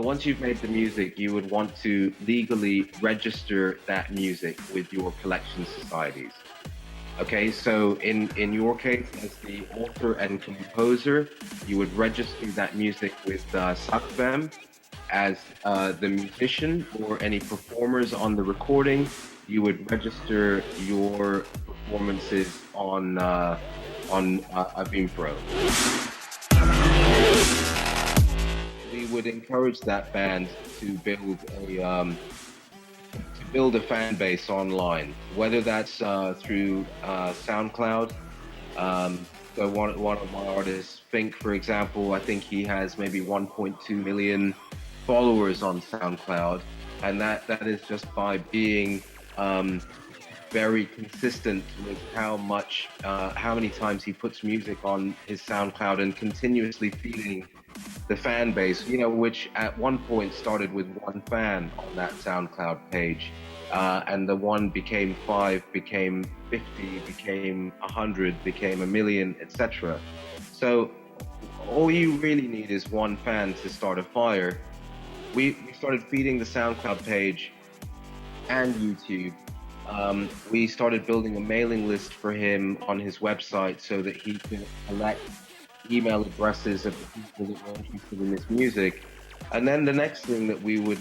once you've made the music, you would want to legally register that music with your collection societies. Okay, so in your case, as the author and composer, you would register that music with SACFEM. As the musician or any performers on the recording, you would register your performances on Pro. We would encourage that band to build a fan base online, whether that's through SoundCloud. So one of my artists, Fink, for example, I think he has maybe 1.2 million followers on SoundCloud, and that is just by being very consistent with how many times he puts music on his SoundCloud and continuously feeding the fan base, which at one point started with one fan on that SoundCloud page, and the one became 5, became 50, became 100, became 1 million, etc. So all you really need is one fan to start a fire. We started feeding the SoundCloud page and YouTube. We started building a mailing list for him on his website so that he could collect email addresses of the people that were interested in this music. And then the next thing that we would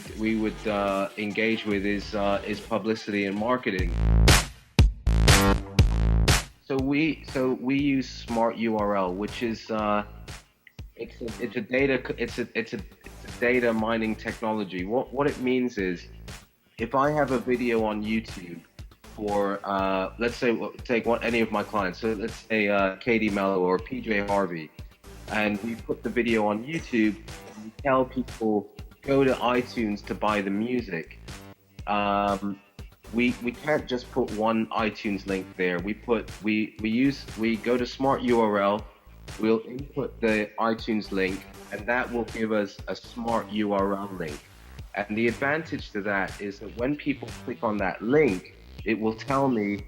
engage with is publicity and marketing. So we use Smart URL, which is it's a data mining technology. What it means is, if I have a video on YouTube for let's say, take any of my clients, so let's say Katie Mello or PJ Harvey, and we put the video on YouTube and we tell people go to iTunes to buy the music. We can't just put one iTunes link there. We go to Smart URL, we'll input the iTunes link, and that will give us a Smart URL link. And the advantage to that is that when people click on that link, it will tell me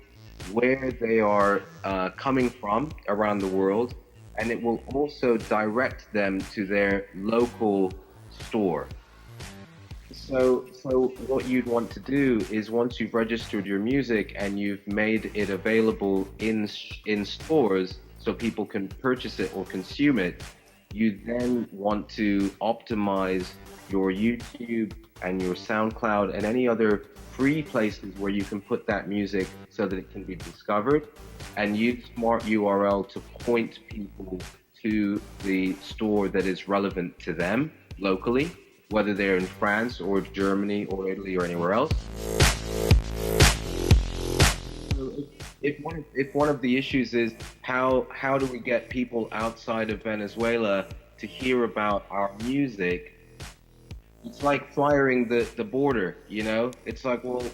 where they are coming from around the world, and it will also direct them to their local store. So what you'd want to do is, once you've registered your music and you've made it available in stores so people can purchase it or consume it, you then want to optimize your YouTube and your SoundCloud and any other free places where you can put that music so that it can be discovered, and use Smart URL to point people to the store that is relevant to them locally, whether they're in France or Germany or Italy or anywhere else. So if one of the issues is how do we get people outside of Venezuela to hear about our music, it's like flying the border, It's like, well,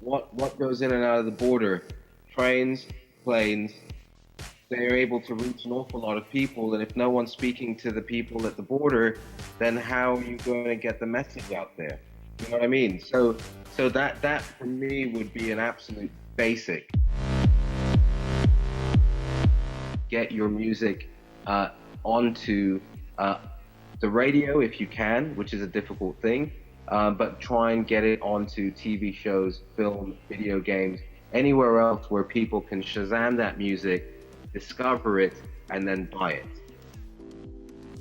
what goes in and out of the border? Trains, planes. They're able to reach an awful lot of people, and if no one's speaking to the people at the border, then how are you going to get the message out there? You know what I mean? So that for me would be an absolute basic. Get your music onto the radio if you can, which is a difficult thing, but try and get it onto TV shows, film, video games, anywhere else where people can Shazam that music, discover it, and then buy it.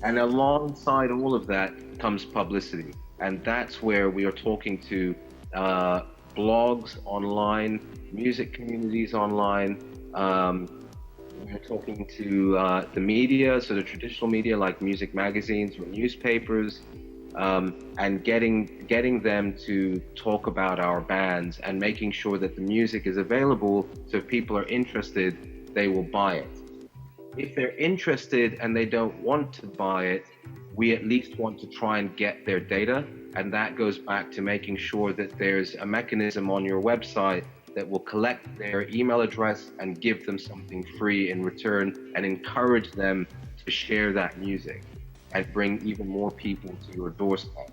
And alongside all of that comes publicity, and that's where we are talking to blogs online, music communities online. We're talking to the media, so the traditional media like music magazines or newspapers, and getting them to talk about our bands and making sure that the music is available, so if people are interested, they will buy it. If they're interested and they don't want to buy it, we at least want to try and get their data, and that goes back to making sure that there's a mechanism on your website that will collect their email address and give them something free in return, and encourage them to share that music and bring even more people to your doorstep.